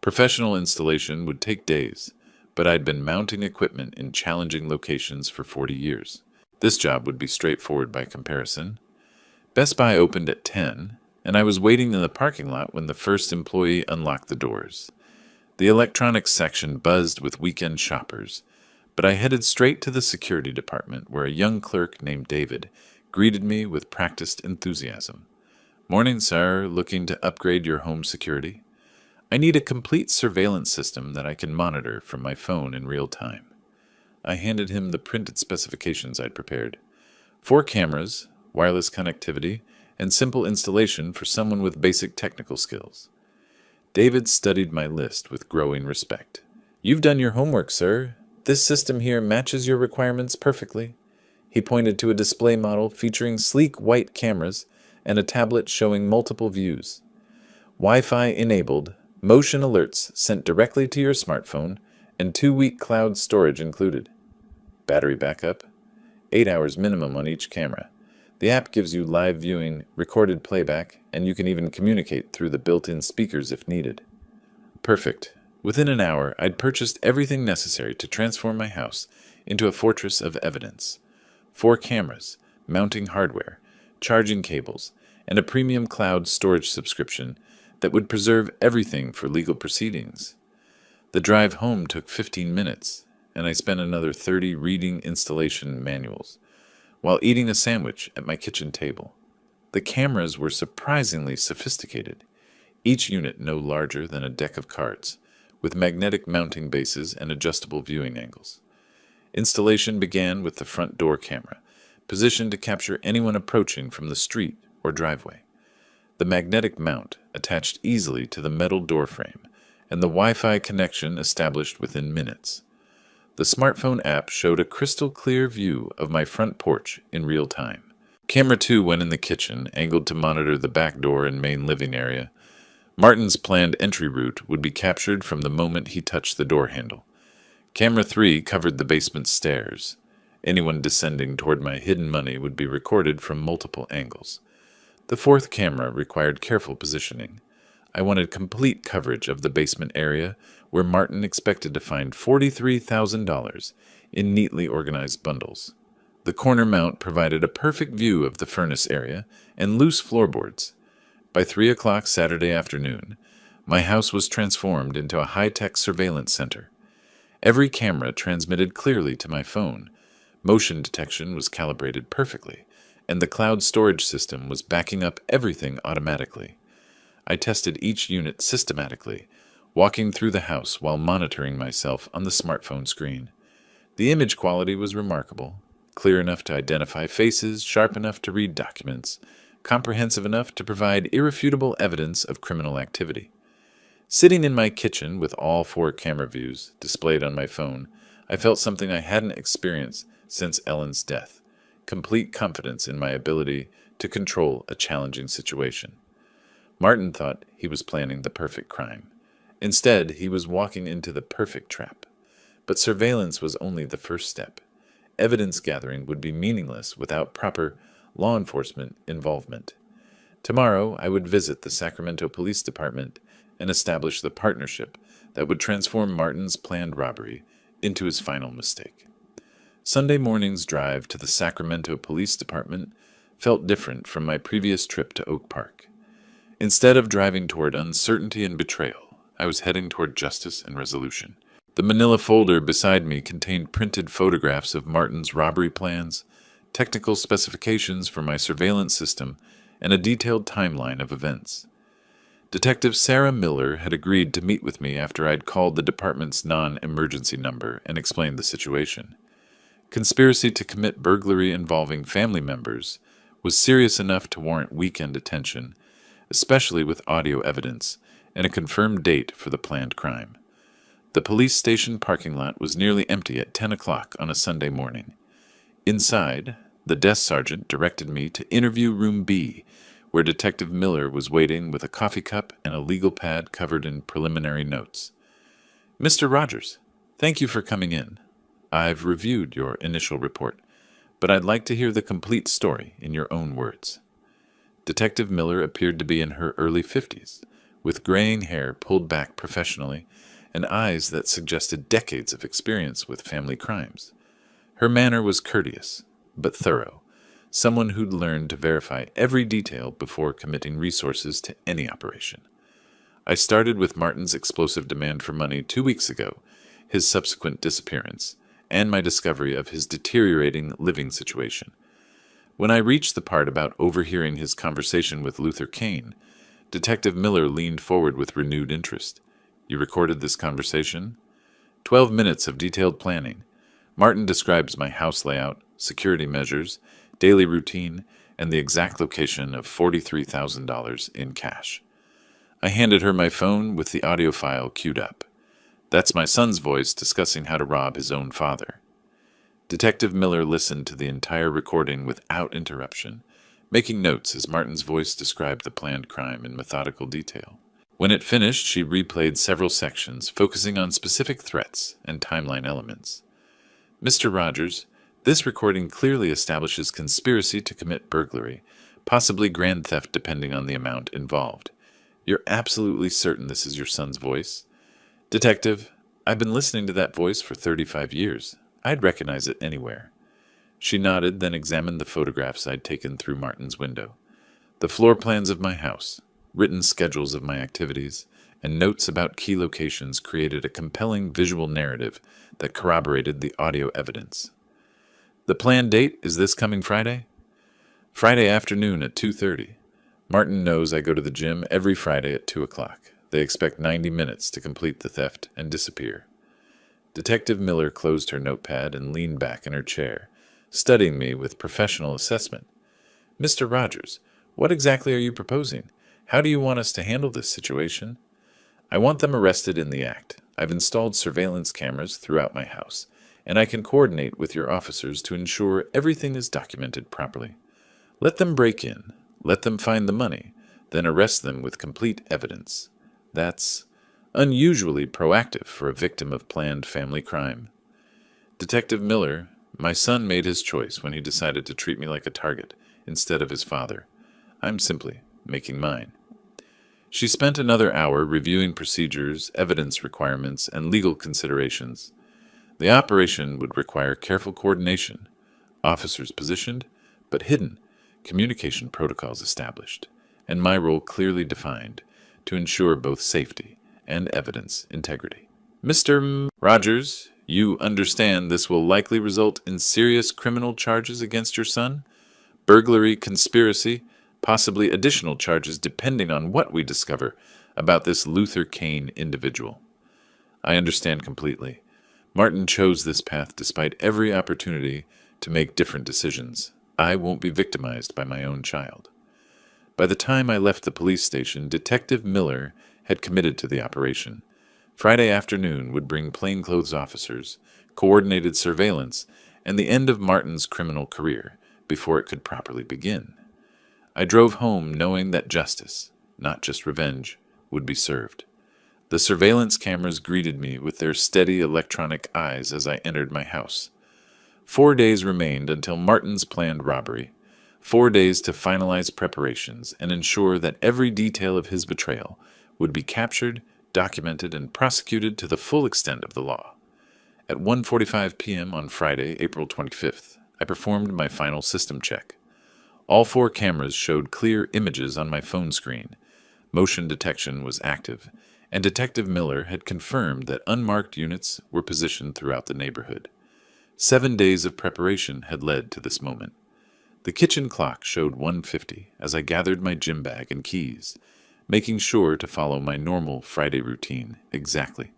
A: Professional installation would take days, but I'd been mounting equipment in challenging locations for 40 years. This job would be straightforward by comparison. Best Buy opened at 10, and I was waiting in the parking lot when the first employee unlocked the doors. The electronics section buzzed with weekend shoppers, but I headed straight to the security department where a young clerk named David greeted me with practiced enthusiasm. "Morning, sir. Looking to upgrade your home security? I need a complete surveillance system that I can monitor from my phone in real time." I handed him the printed specifications I'd prepared. 4 cameras, wireless connectivity, and simple installation for someone with basic technical skills. David studied my list with growing respect. "You've done your homework, sir. This system here matches your requirements perfectly." He pointed to a display model featuring sleek white cameras and a tablet showing multiple views. Wi-Fi enabled, motion alerts sent directly to your smartphone, and 2-week cloud storage included. Battery backup, 8 hours minimum on each camera. The app gives you live viewing, recorded playback, and you can even communicate through the built-in speakers if needed. Perfect. Within an hour, I'd purchased everything necessary to transform my house into a fortress of evidence. 4 cameras, mounting hardware, charging cables, and a premium cloud storage subscription that would preserve everything for legal proceedings. The drive home took 15 minutes, and I spent another 30 reading installation manuals, while eating a sandwich at my kitchen table. The cameras were surprisingly sophisticated, each unit no larger than a deck of cards, with magnetic mounting bases and adjustable viewing angles. Installation began with the front door camera, positioned to capture anyone approaching from the street or driveway. The magnetic mount attached easily to the metal door frame, and the Wi-Fi connection established within minutes. The smartphone app showed a crystal-clear view of my front porch in real time. Camera 2 went in the kitchen, angled to monitor the back door and main living area. Martin's planned entry route would be captured from the moment he touched the door handle. Camera 3 covered the basement stairs. Anyone descending toward my hidden money would be recorded from multiple angles. The 4th camera required careful positioning. I wanted complete coverage of the basement area where Martin expected to find $43,000 in neatly organized bundles. The corner mount provided a perfect view of the furnace area and loose floorboards. By 3 o'clock Saturday afternoon, my house was transformed into a high-tech surveillance center. Every camera transmitted clearly to my phone. Motion detection was calibrated perfectly, and the cloud storage system was backing up everything automatically. I tested each unit systematically, walking through the house while monitoring myself on the smartphone screen. The image quality was remarkable, clear enough to identify faces, sharp enough to read documents, comprehensive enough to provide irrefutable evidence of criminal activity. Sitting in my kitchen with all 4 camera views displayed on my phone, I felt something I hadn't experienced since Ellen's death: complete confidence in my ability to control a challenging situation. Martin thought he was planning the perfect crime. Instead, he was walking into the perfect trap. But surveillance was only the first step. Evidence gathering would be meaningless without proper law enforcement involvement. Tomorrow, I would visit the Sacramento Police Department and establish the partnership that would transform Martin's planned robbery into his final mistake. Sunday morning's drive to the Sacramento Police Department felt different from my previous trip to Oak Park. Instead of driving toward uncertainty and betrayal, I was heading toward justice and resolution. The manila folder beside me contained printed photographs of Martin's robbery plans, technical specifications for my surveillance system, and a detailed timeline of events. Detective Sarah Miller had agreed to meet with me after I'd called the department's non-emergency number and explained the situation. Conspiracy to commit burglary involving family members was serious enough to warrant weekend attention, especially with audio evidence and a confirmed date for the planned crime. The police station parking lot was nearly empty at 10 o'clock on a Sunday morning. Inside, the desk sergeant directed me to interview room B, where Detective Miller was waiting with a coffee cup and a legal pad covered in preliminary notes. "Mr. Rogers, thank you for coming in. I've reviewed your initial report, but I'd like to hear the complete story in your own words." Detective Miller appeared to be in her early 50s, with graying hair pulled back professionally and eyes that suggested decades of experience with family crimes. Her manner was courteous, but thorough, someone who'd learned to verify every detail before committing resources to any operation. I started with Martin's explosive demand for money 2 weeks ago, his subsequent disappearance, and my discovery of his deteriorating living situation. When I reached the part about overhearing his conversation with Luther Kane, Detective Miller leaned forward with renewed interest. "You recorded this conversation?" 12 minutes of detailed planning. Martin describes my house layout, security measures, daily routine, and the exact location of $43,000 in cash. I handed her my phone with the audio file queued up. That's my son's voice discussing how to rob his own father. Detective Miller listened to the entire recording without interruption, making notes as Martin's voice described the planned crime in methodical detail. When it finished, she replayed several sections, focusing on specific threats and timeline elements. Mr. Rogers, this recording clearly establishes conspiracy to commit burglary, possibly grand theft depending on the amount involved. You're absolutely certain this is your son's voice? Detective, I've been listening to that voice for 35 years. I'd recognize it anywhere. She nodded, then examined the photographs I'd taken through Martin's window. The floor plans of my house, written schedules of my activities, and notes about key locations created a compelling visual narrative that corroborated the audio evidence. The planned date is this coming Friday? Friday afternoon at 2:30. Martin knows I go to the gym every Friday at 2 o'clock. They expect 90 minutes to complete the theft and disappear. Detective Miller closed her notepad and leaned back in her chair, studying me with professional assessment. Mr. Rogers, what exactly are you proposing? How do you want us to handle this situation? I want them arrested in the act. I've installed surveillance cameras throughout my house, and I can coordinate with your officers to ensure everything is documented properly. Let them break in, let them find the money, then arrest them with complete evidence. That's unusually proactive for a victim of planned family crime. Detective Miller, my son made his choice when he decided to treat me like a target instead of his father. I'm simply making mine. She spent another hour reviewing procedures, evidence requirements, and legal considerations. The operation would require careful coordination, officers positioned, but hidden, communication protocols established, and my role clearly defined to ensure both safety and evidence integrity. Mr. Rogers, you understand this will likely result in serious criminal charges against your son? Burglary, conspiracy, possibly additional charges depending on what we discover about this Luther Kane individual. I understand completely. Martin chose this path despite every opportunity to make different decisions. I won't be victimized by my own child. By the time I left the police station, Detective Miller had committed to the operation. Friday afternoon would bring plainclothes officers, coordinated surveillance, and the end of Martin's criminal career before it could properly begin. I drove home knowing that justice, not just revenge, would be served. The surveillance cameras greeted me with their steady electronic eyes as I entered my house. 4 days remained until Martin's planned robbery, 4 days to finalize preparations and ensure that every detail of his betrayal would be captured, documented, and prosecuted to the full extent of the law. At 1:45 p.m. on Friday, April 25th, I performed my final system check. All 4 cameras showed clear images on my phone screen. Motion detection was active, and Detective Miller had confirmed that unmarked units were positioned throughout the neighborhood. 7 days of preparation had led to this moment. The kitchen clock showed 1:50 as I gathered my gym bag and keys, making sure to follow my normal Friday routine exactly.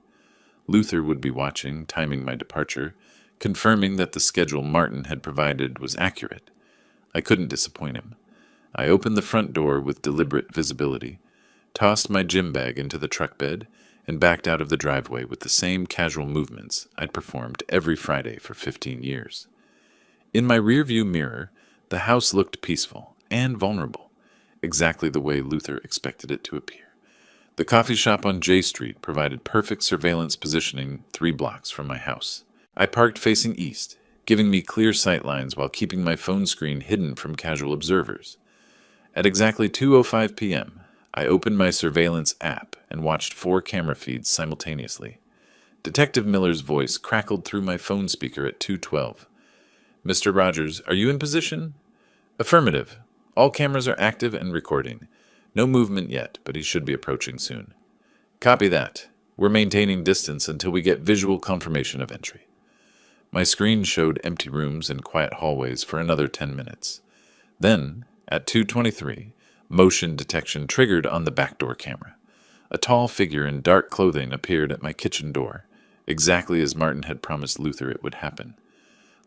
A: Luther would be watching, timing my departure, confirming that the schedule Martin had provided was accurate. I couldn't disappoint him. I opened the front door with deliberate visibility, tossed my gym bag into the truck bed, and backed out of the driveway with the same casual movements I'd performed every Friday for 15 years. In my rearview mirror, the house looked peaceful and vulnerable, exactly the way Luther expected it to appear. The coffee shop on J Street provided perfect surveillance positioning 3 blocks from my house. I parked facing east, giving me clear sight lines while keeping my phone screen hidden from casual observers. At exactly 2:05 p.m., I opened my surveillance app and watched 4 camera feeds simultaneously. Detective Miller's voice crackled through my phone speaker at 2:12. Mr. Rogers, are you in position? Affirmative. All cameras are active and recording. No movement yet, but he should be approaching soon. Copy that. We're maintaining distance until we get visual confirmation of entry. My screen showed empty rooms and quiet hallways for another 10 minutes. Then, at 2:23, motion detection triggered on the backdoor camera. A tall figure in dark clothing appeared at my kitchen door, exactly as Martin had promised Luther it would happen.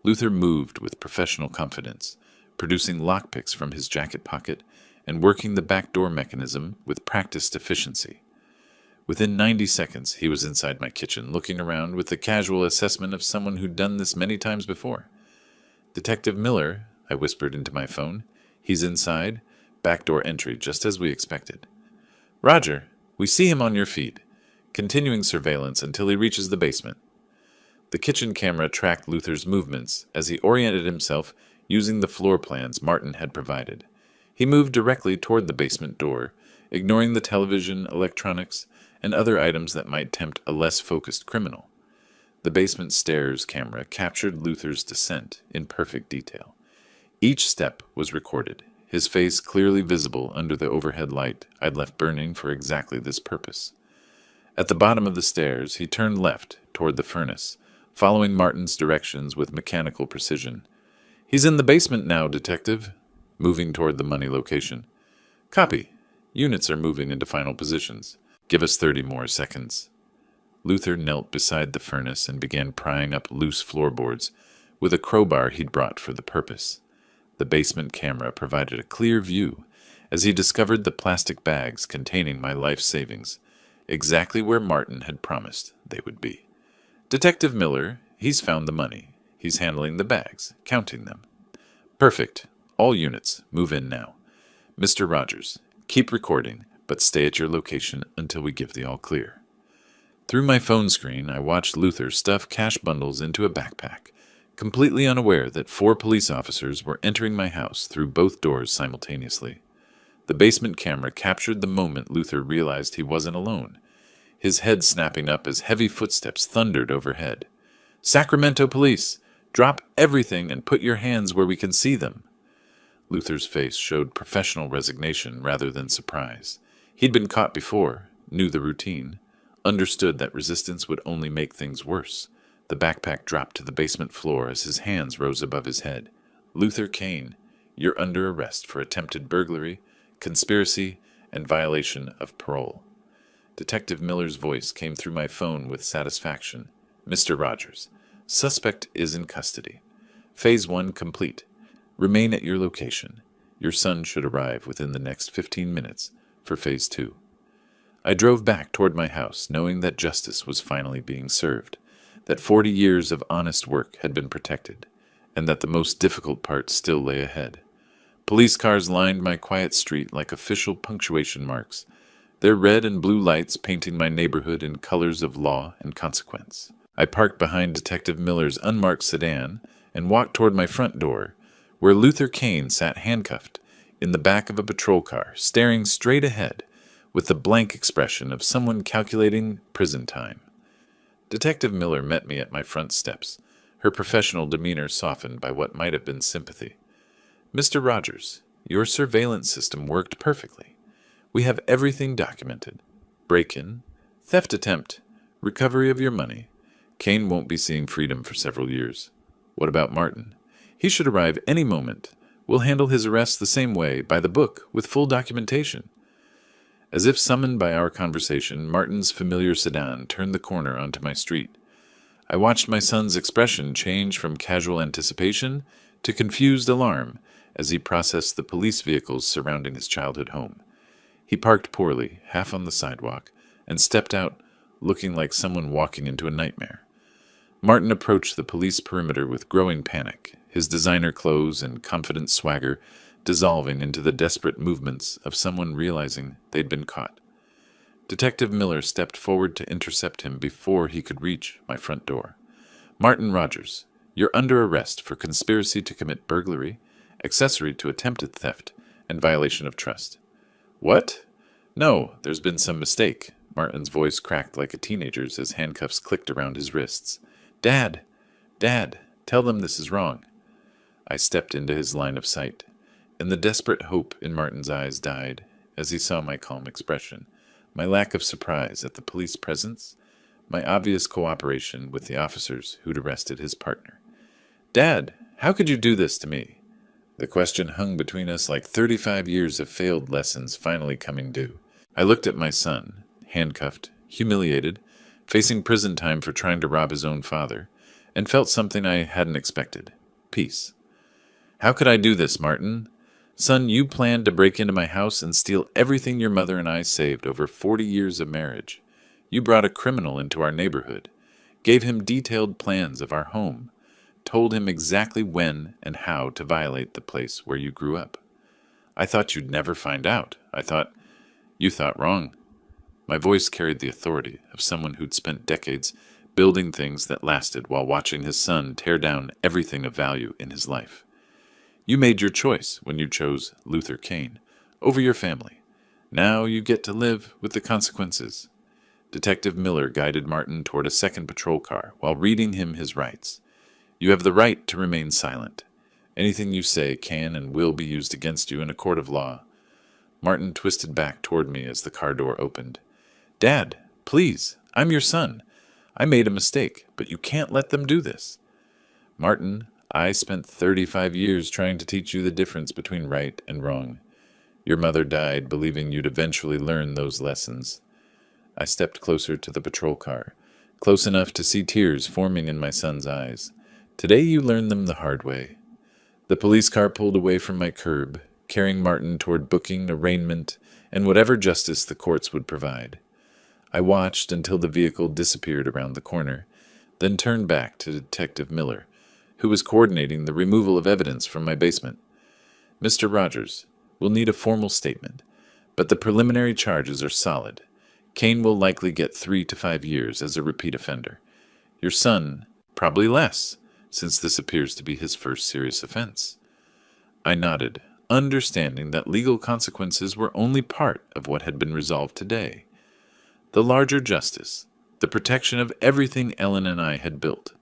A: Luther moved with professional confidence, producing lockpicks from his jacket pocket and working the backdoor mechanism with practiced efficiency. Within 90 seconds, he was inside my kitchen, looking around with the casual assessment of someone who'd done this many times before. Detective Miller, I whispered into my phone. He's inside. Backdoor entry, just as we expected. Roger, We see him on your feed, continuing surveillance until he reaches the basement. The kitchen camera tracked Luther's movements as he oriented himself using the floor plans Martin had provided. He moved directly toward the basement door, ignoring the television, electronics, and other items that might tempt a less focused criminal. The basement stairs camera captured Luther's descent in perfect detail. Each step was recorded, his face clearly visible under the overhead light I'd left burning for exactly this purpose. At the bottom of the stairs, he turned left toward the furnace, following Martin's directions with mechanical precision. "He's in the basement now, Detective," moving toward the money location. "Copy. Units are moving into final positions. Give us 30 more seconds." Luther knelt beside the furnace and began prying up loose floorboards with a crowbar he'd brought for the purpose. The basement camera provided a clear view as he discovered the plastic bags containing my life savings, exactly where Martin had promised they would be. "Detective Miller, he's found the money. He's handling the bags, counting them." "Perfect. All units, move in now. Mr. Rogers, keep recording, but stay at your location until we give the all clear." Through my phone screen, I watched Luther stuff cash bundles into a backpack, completely unaware that 4 police officers were entering my house through both doors simultaneously. The basement camera captured the moment Luther realized he wasn't alone, his head snapping up as heavy footsteps thundered overhead. "Sacramento police! Drop everything and put your hands where we can see them." Luther's face showed professional resignation rather than surprise. He'd been caught before, knew the routine, understood that resistance would only make things worse. The backpack dropped to the basement floor as his hands rose above his head. "Luther Kane, you're under arrest for attempted burglary, conspiracy, and violation of parole." Detective Miller's voice came through my phone with satisfaction. "Mr. Rogers, suspect is in custody. Phase 1 complete. Remain at your location. Your son should arrive within the next 15 minutes for Phase 2. I drove back toward my house, knowing that justice was finally being served, that 40 years of honest work had been protected, and that the most difficult part still lay ahead. Police cars lined my quiet street like official punctuation marks, their red and blue lights painting my neighborhood in colors of law and consequence. I parked behind Detective Miller's unmarked sedan and walked toward my front door, where Luther Kane sat handcuffed in the back of a patrol car, staring straight ahead with the blank expression of someone calculating prison time. Detective Miller met me at my front steps, her professional demeanor softened by what might have been sympathy. "Mr. Rogers, your surveillance system worked perfectly. We have everything documented. Break-in, theft attempt, recovery of your money. Kane won't be seeing freedom for several years. What about Martin? He should arrive any moment. We'll handle his arrest the same way, by the book, with full documentation." As if summoned by our conversation, Martin's familiar sedan turned the corner onto my street. I watched my son's expression change from casual anticipation to confused alarm as he processed the police vehicles surrounding his childhood home. He parked poorly, half on the sidewalk, and stepped out, looking like someone walking into a nightmare. Martin approached the police perimeter with growing panic, his designer clothes and confident swagger dissolving into the desperate movements of someone realizing they'd been caught. Detective Miller stepped forward to intercept him before he could reach my front door. "Martin Rogers, you're under arrest for conspiracy to commit burglary, accessory to attempted theft, and violation of trust." "What? No, there's been some mistake." Martin's voice cracked like a teenager's as handcuffs clicked around his wrists. Dad, tell them this is wrong." I stepped into his line of sight, and the desperate hope in Martin's eyes died as he saw my calm expression, my lack of surprise at the police presence, my obvious cooperation with the officers who'd arrested his partner. "Dad, how could you do this to me?" The question hung between us like 35 years of failed lessons finally coming due. I looked at my son, handcuffed, humiliated, facing prison time for trying to rob his own father, and felt something I hadn't expected: peace. "How could I do this, Martin? Son, you planned to break into my house and steal everything your mother and I saved over 40 years of marriage. You brought a criminal into our neighborhood, gave him detailed plans of our home, told him exactly when and how to violate the place where you grew up. I thought you'd never find out. You thought wrong." My voice carried the authority of someone who'd spent decades building things that lasted while watching his son tear down everything of value in his life. You made your choice when you chose Luther Kane over your family. Now you get to live with the consequences. Detective Miller guided Martin toward a second patrol car while reading him his rights. You have the right to remain silent. Anything you say can and will be used against you in a court of law. Martin twisted back toward me as the car door opened. Dad, please, I'm your son. I made a mistake, but you can't let them do this. Martin, I spent 35 years trying to teach you the difference between right and wrong. Your mother died believing you'd eventually learn those lessons. I stepped closer to the patrol car, close enough to see tears forming in my son's eyes. Today you learned them the hard way. The police car pulled away from my curb, carrying Martin toward booking, arraignment, and whatever justice the courts would provide. I watched until the vehicle disappeared around the corner, then turned back to Detective Miller, who was coordinating the removal of evidence from my basement. Mr. Rogers, we'll need a formal statement, but the preliminary charges are solid. Kane will likely get 3 to 5 years as a repeat offender. Your son, probably less, since this appears to be his first serious offense. I nodded, understanding that legal consequences were only part of what had been resolved today. The larger justice, the protection of everything Ellen and I had built,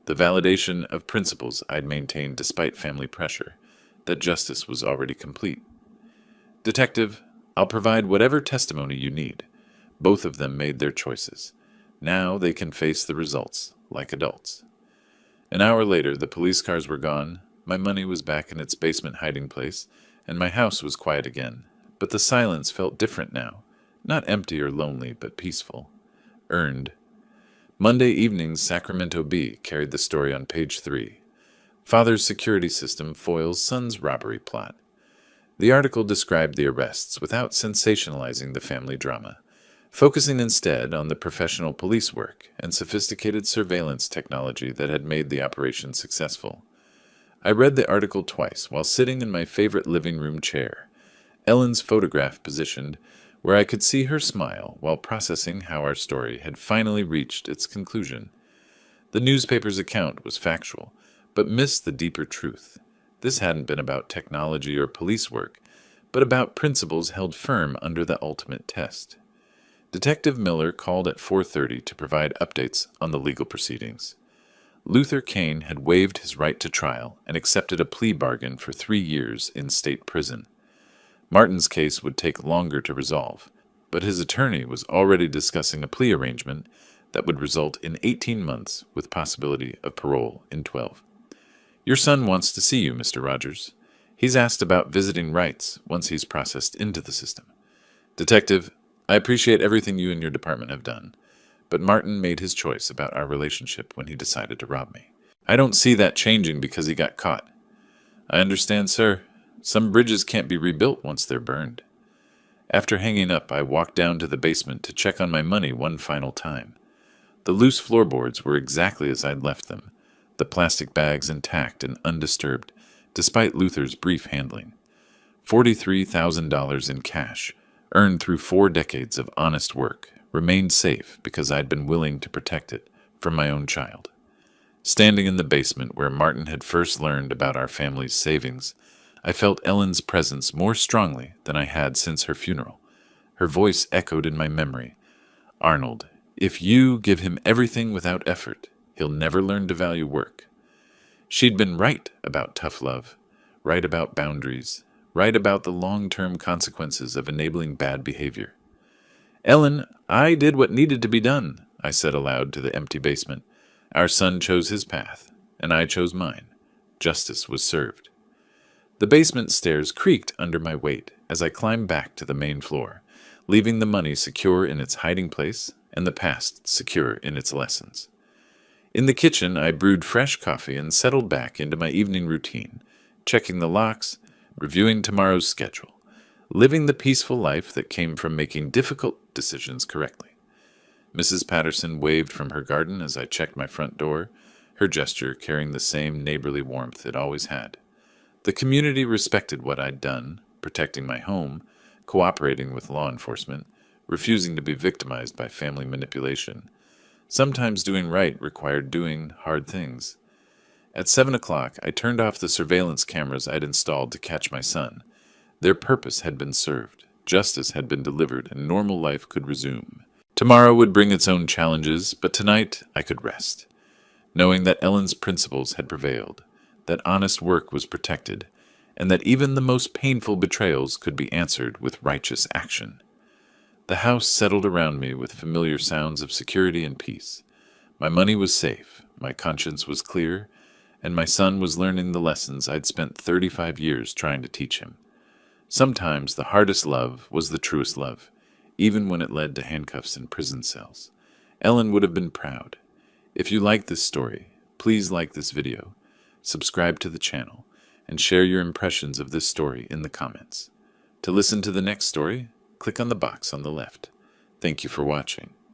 A: the validation of principles I'd maintained despite family pressure, that justice was already complete. Detective, I'll provide whatever testimony you need. Both of them made their choices. Now they can face the results, like adults. An hour later, the police cars were gone, my money was back in its basement hiding place, and my house was quiet again. But the silence felt different now. Not empty or lonely, but peaceful. Earned. Monday evening's Sacramento Bee carried the story on page 3. Father's security system foils son's robbery plot. The article described the arrests without sensationalizing the family drama, focusing instead on the professional police work and sophisticated surveillance technology that had made the operation successful. I read the article twice while sitting in my favorite living room chair, Ellen's photograph positioned where I could see her smile while processing how our story had finally reached its conclusion. The newspaper's account was factual, but missed the deeper truth. This hadn't been about technology or police work, but about principles held firm under the ultimate test. Detective Miller called at 4:30 to provide updates on the legal proceedings. Luther Kane had waived his right to trial and accepted a plea bargain for 3 years in state prison. Martin's case would take longer to resolve, but his attorney was already discussing a plea arrangement that would result in 18 months with possibility of parole in 12. Your son wants to see you, Mr. Rogers. He's asked about visiting rights once he's processed into the system. Detective, I appreciate everything you and your department have done, but Martin made his choice about our relationship when he decided to rob me. I don't see that changing because he got caught. I understand, sir. Some bridges can't be rebuilt once they're burned. After hanging up, I walked down to the basement to check on my money one final time. The loose floorboards were exactly as I'd left them, the plastic bags intact and undisturbed, despite Luther's brief handling. $43,000 in cash, earned through 4 decades of honest work, remained safe because I'd been willing to protect it from my own child. Standing in the basement where Martin had first learned about our family's savings, I felt Ellen's presence more strongly than I had since her funeral. Her voice echoed in my memory. Arnold, if you give him everything without effort, he'll never learn to value work. She'd been right about tough love, right about boundaries, right about the long-term consequences of enabling bad behavior. Ellen, I did what needed to be done, I said aloud to the empty basement. Our son chose his path, and I chose mine. Justice was served. The basement stairs creaked under my weight as I climbed back to the main floor, leaving the money secure in its hiding place and the past secure in its lessons. In the kitchen, I brewed fresh coffee and settled back into my evening routine, checking the locks, reviewing tomorrow's schedule, living the peaceful life that came from making difficult decisions correctly. Mrs. Patterson waved from her garden as I checked my front door, her gesture carrying the same neighborly warmth it always had. The community respected what I'd done, protecting my home, cooperating with law enforcement, refusing to be victimized by family manipulation. Sometimes doing right required doing hard things. At 7 o'clock, I turned off the surveillance cameras I'd installed to catch my son. Their purpose had been served, justice had been delivered, and normal life could resume. Tomorrow would bring its own challenges, but tonight I could rest, knowing that Ellen's principles had prevailed, that honest work was protected, and that even the most painful betrayals could be answered with righteous action. The house settled around me with familiar sounds of security and peace. My money was safe, my conscience was clear, and my son was learning the lessons I'd spent 35 years trying to teach him. Sometimes the hardest love was the truest love, even when it led to handcuffs and prison cells. Ellen would have been proud. If you like this story, please like this video, subscribe to the channel, and share your impressions of this story in the comments. To listen to the next story, click on the box on the left. Thank you for watching.